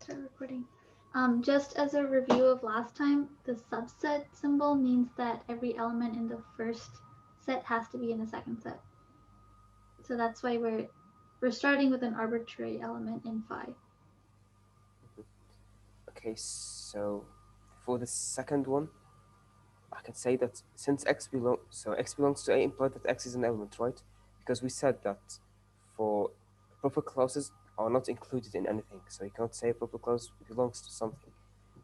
Start recording. Just as a review of last time, the subset symbol means that every element in the first set has to be in the second set. So that's why we're starting with an arbitrary element in phi. Okay, so for the second one, I can say that since x belongs to A implies that x is an element, right? Because we said that for proper clauses are not included in anything, so you cannot say a proper clause belongs to something.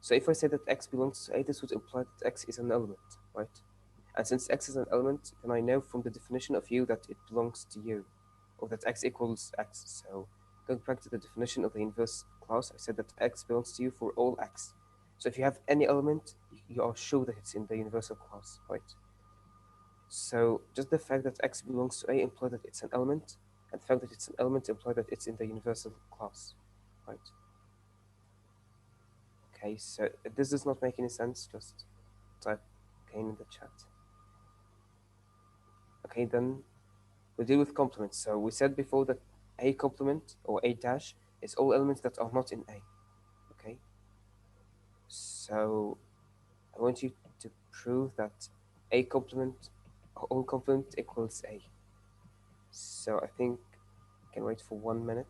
So if I say that x belongs to A, this would imply that x is an element, right? And since x is an element, then I know from the definition of U that it belongs to U, or that x equals x. So going back to the definition of the inverse clause, I said that x belongs to U for all x. So if you have any element, you are sure that it's in the universal clause, right? So just the fact that x belongs to A implies that it's an element, and the fact that it's an element implies that it's in the universal clause, right? Okay, so if this does not make any sense, just type again in the chat. Okay, then we deal with complements. So we said before that A complement or A dash is all elements that are not in A. Okay. So I want you to prove that A complement or all complement equals A. So I think I can wait for 1 minute.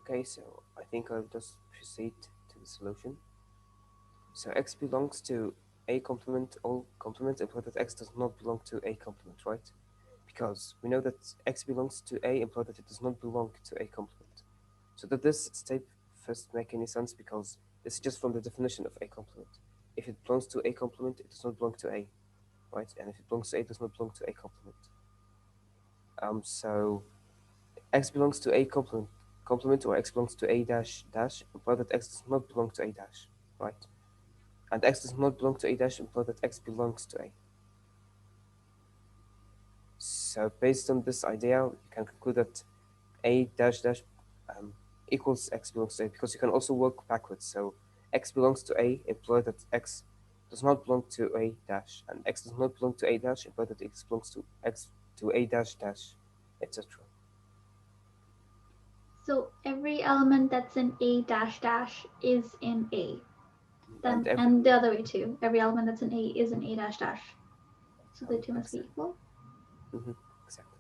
Okay, so I think I'll just proceed to the solution. So x belongs to A complement, all complements imply that x does not belong to A complement, right? Because we know that x belongs to A implies that it does not belong to A complement. So that this step first make any sense because this is just from the definition of A complement. If it belongs to A complement, it does not belong to A, right? And if it belongs to A, it does not belong to A complement. So x belongs to A complement or x belongs to A dash dash imply that x does not belong to A dash, right? And x does not belong to A dash imply that x belongs to A. So based on this idea, you can conclude that A dash dash equals x belongs to A because you can also work backwards. So x belongs to A implies that x does not belong to A dash, and x does not belong to A dash implies that x belongs to x to A dash dash, etc. So every element that's in A dash dash is in A. And Then every and the other way too. Every element that's in A is in A dash dash. So the two must be exactly. equal. Exactly.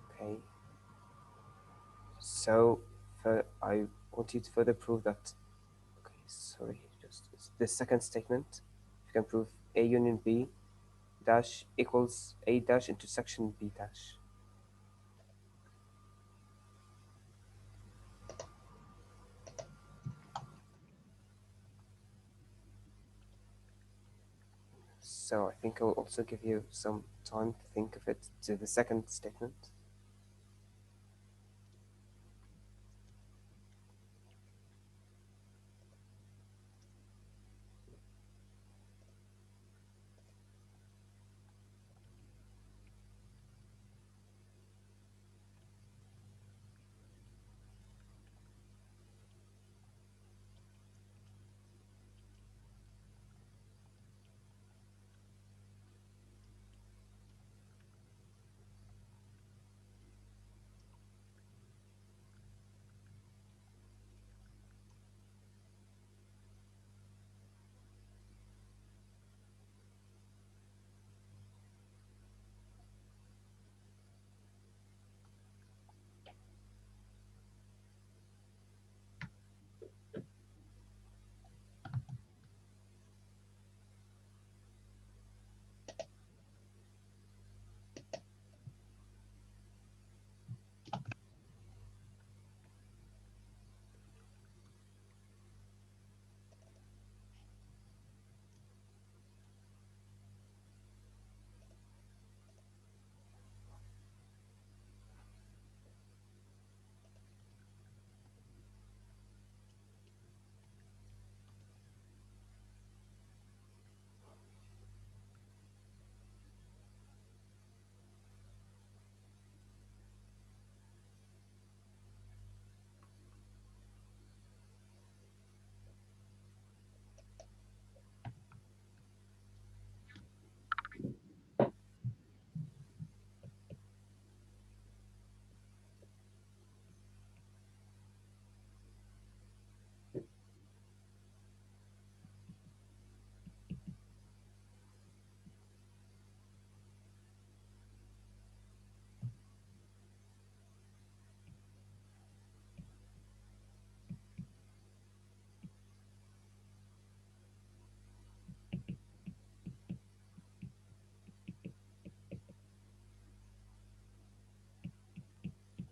Okay. So I want you to further prove that. Okay, sorry, just the second statement. You can prove A union B dash equals A dash intersection B dash. So I think I'll also give you some time to think of it to the second statement.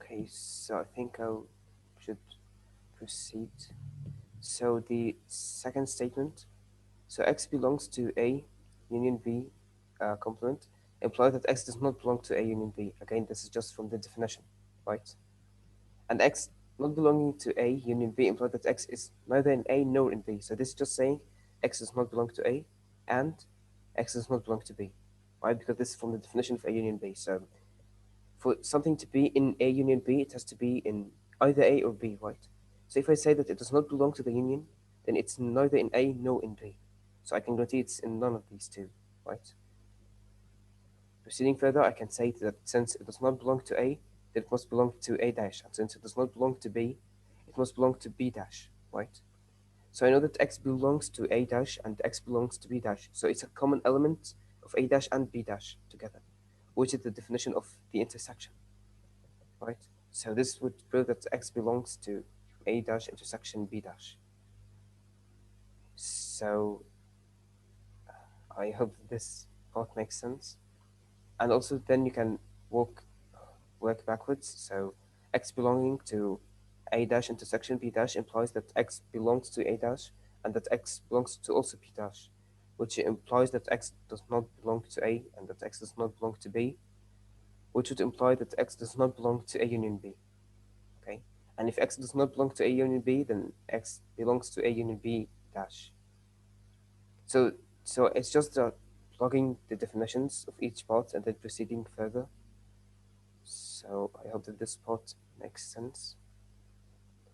Okay, so I think I should proceed. So the second statement, so X belongs to A union B complement, imply that X does not belong to A union B. Again, this is just from the definition, right? And X not belonging to A union B implies that X is neither in A nor in B. So this is just saying X does not belong to A and X does not belong to B, right? Because this is from the definition of A union B. So for something to be in A union B, it has to be in either A or B, right? So if I say that it does not belong to the union, then it's neither in A nor in B. So I can guarantee it's in none of these two, right? Proceeding further, I can say that since it does not belong to A, then it must belong to A dash. And since it does not belong to B, it must belong to B dash, right? So I know that X belongs to A dash and X belongs to B dash. So it's a common element of A dash and B dash together, which is the definition of the intersection, right? So this would prove that X belongs to A dash intersection B dash. So I hope this part makes sense. And also then you can walk work backwards. So X belonging to A dash intersection B dash implies that X belongs to A dash and that X belongs to also B dash, which implies that X does not belong to A and that X does not belong to B, which would imply that X does not belong to A union B. Okay? And if X does not belong to A union B, then X belongs to A union B dash. So so it's just plugging the definitions of each part and then proceeding further. So I hope that this part makes sense.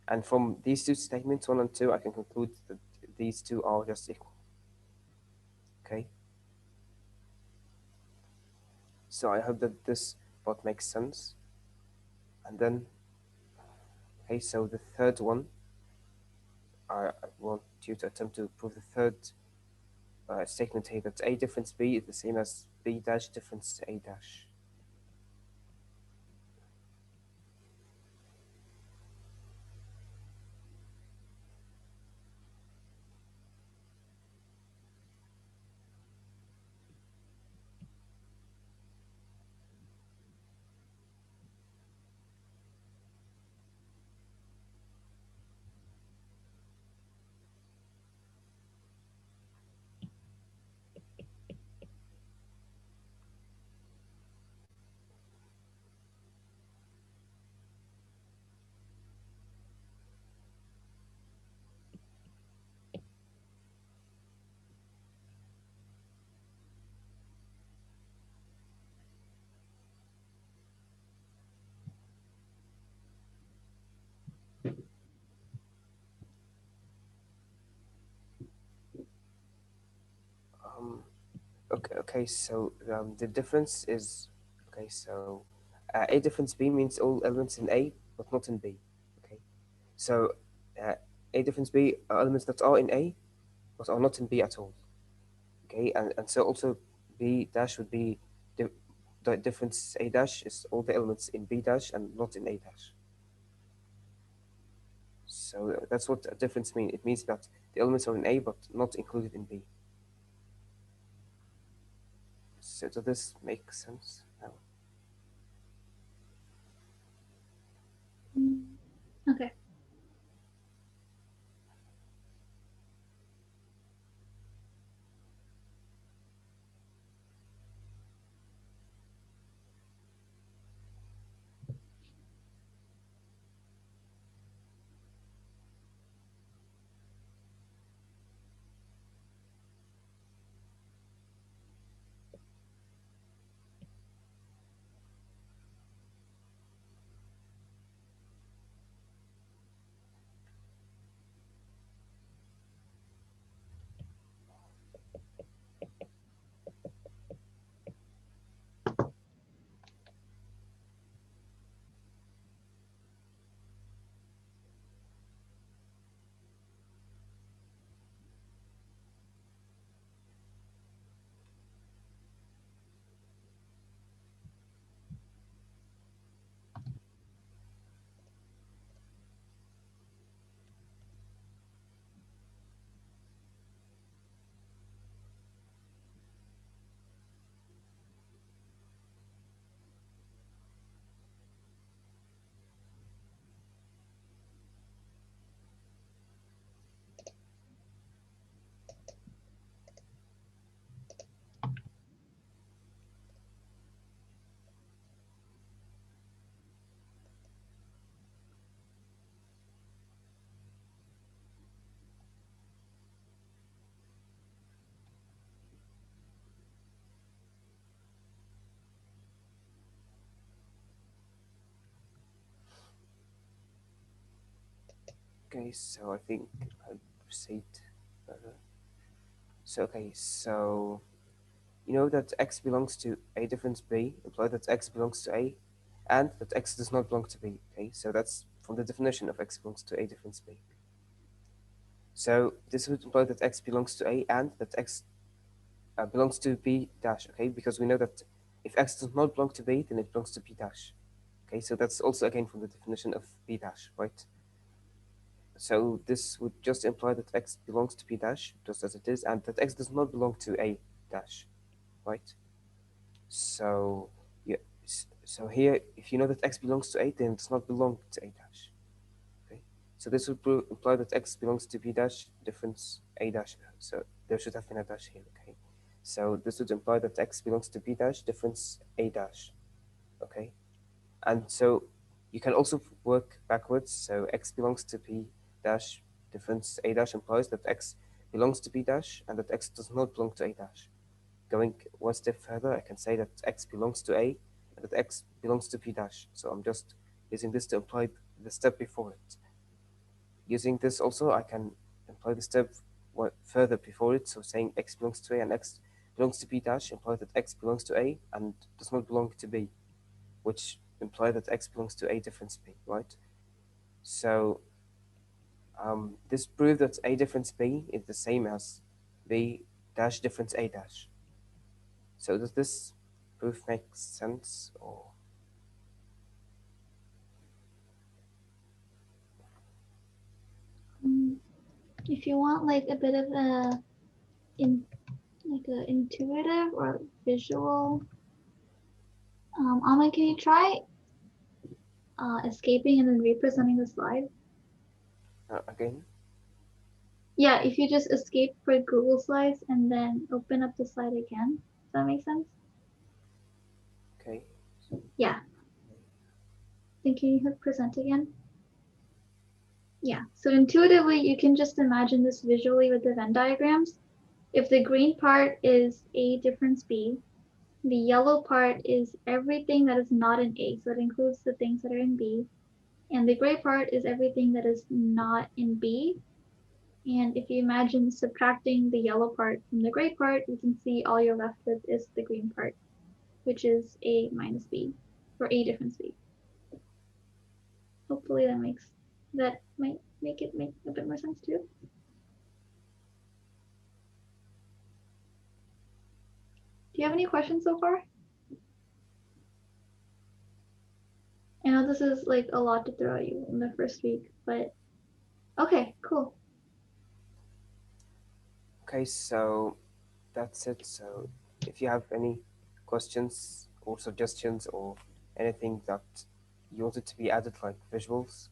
And from these two statements, one and two, I can conclude that these two are just equal. Okay? So I hope that this part makes sense. And then, okay, so the third one, I want you to attempt to prove the third statement here that A difference B is the same as B dash difference A dash. Um, okay, so the difference is, okay, so A difference B means all elements in A, but not in B. Okay, so uh, A difference B are elements that are in A, but are not in B at all. Okay, and so also B dash would be the difference A dash is all the elements in B dash and not in A dash. So that's what a difference means. It means that the elements are in A but not included in B. So does this make sense now? Mm, okay. Okay, so I think I'll proceed further. So okay, so you know that x belongs to a difference b, imply that x belongs to a, and that x does not belong to b. Okay, so that's from the definition of x belongs to a difference b. So this would imply that x belongs to a and that x belongs to b dash. Okay, because we know that if x does not belong to b, then it belongs to b dash. Okay, so that's also again from the definition of b dash, right? So this would just imply that x belongs to b dash, just as it is, and that x does not belong to a dash, right? So yeah, so here, if you know that x belongs to a, then it does not belong to a dash. Okay, so this would imply that x belongs to b dash, difference a dash. So there should have been a dash here. Okay, so this would imply that x belongs to b dash, difference a dash. Okay, and so you can also work backwards. So x belongs to b dash, difference a dash implies that x belongs to b dash and that x does not belong to a dash. Going one step further, I can say that x belongs to a and that x belongs to b dash. So I'm just using this to imply the step before it. Using this also, I can imply the step further before it. So saying x belongs to a and x belongs to b dash implies that x belongs to a and does not belong to b, which imply that x belongs to a difference b, right? So this proves that a difference b is the same as b dash difference a dash. So does this proof make sense? Or Um, if you want like a bit of a in like a intuitive or visual, Aamen, can you try escaping and then representing the slide? again, Yeah, if you just escape for Google Slides and then open up the slide again. Does that make sense? okay, Yeah. Then can you hit present again? Yeah. So intuitively, you can just imagine this visually with the Venn diagrams. If the green part is A difference B, the yellow part is everything that is not in A. So it includes the things that are in B. And the gray part is everything that is not in B. And if you imagine subtracting the yellow part from the gray part, you can see all you're left with is the green part, which is A minus B, or A difference B. Hopefully that might make it make a bit more sense too. Do you have any questions so far? I know this is like a lot to throw at you in the first week, but okay, cool. okay. So that's it. So if you have any questions or suggestions or anything that you wanted to be added, like visuals,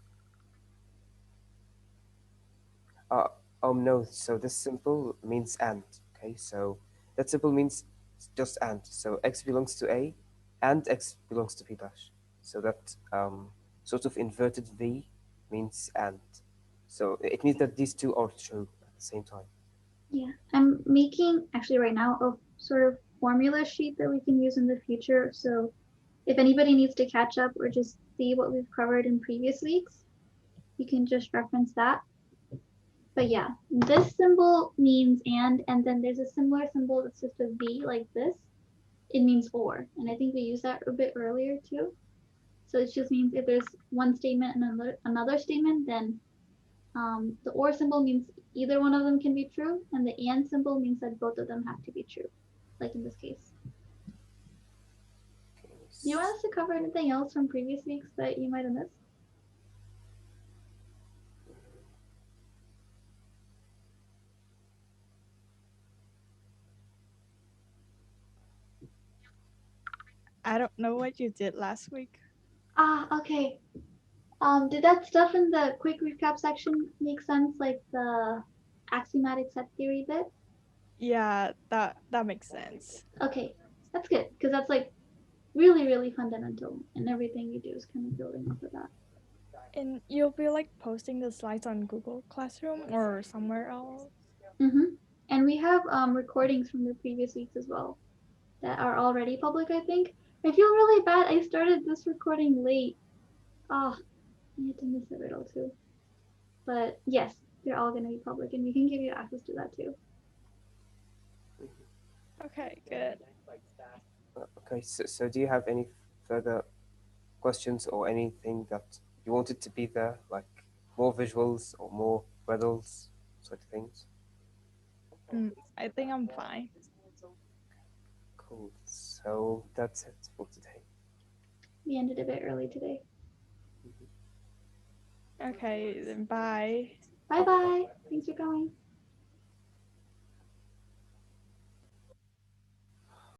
uh, no. So this symbol means and. Okay, so that symbol means just and. So x belongs to a, and x belongs to b dash. So that sort of inverted v means and. So it means that these two are true at the same time. Yeah, I'm making actually right now a sort of formula sheet that we can use in the future. So if anybody needs to catch up or just see what we've covered in previous weeks, you can just reference that. But yeah, this symbol means and then there's a similar symbol that's just a V like this. It means or. And I think we used that a bit earlier too. So it just means if there's one statement and another statement, then the or symbol means either one of them can be true, and the and symbol means that both of them have to be true, like in this case. Do you want us to cover anything else from previous weeks that you might have missed? I don't know what you did last week. Ah, okay. Did that stuff in the quick recap section make sense, like the axiomatic set theory bit? Yeah, that makes sense. Okay, that's good because that's like really, really fundamental, and everything you do is kind of building off of that. And you'll be like posting the slides on Google Classroom or somewhere else. Mm-hmm. And we have recordings from the previous weeks as well that are already public, I think. I feel really bad. I started this recording late. Oh, I had to miss a riddle too. But yes, they're all going to be public, and we can give you access to that too. Okay, good. Okay, so do you have any further questions or anything that you wanted to be there, like more visuals or more riddles, sort of things? I think I'm fine. Cool. So that's it for today. We ended a bit early today. Okay, then bye. Bye bye. Thanks for coming.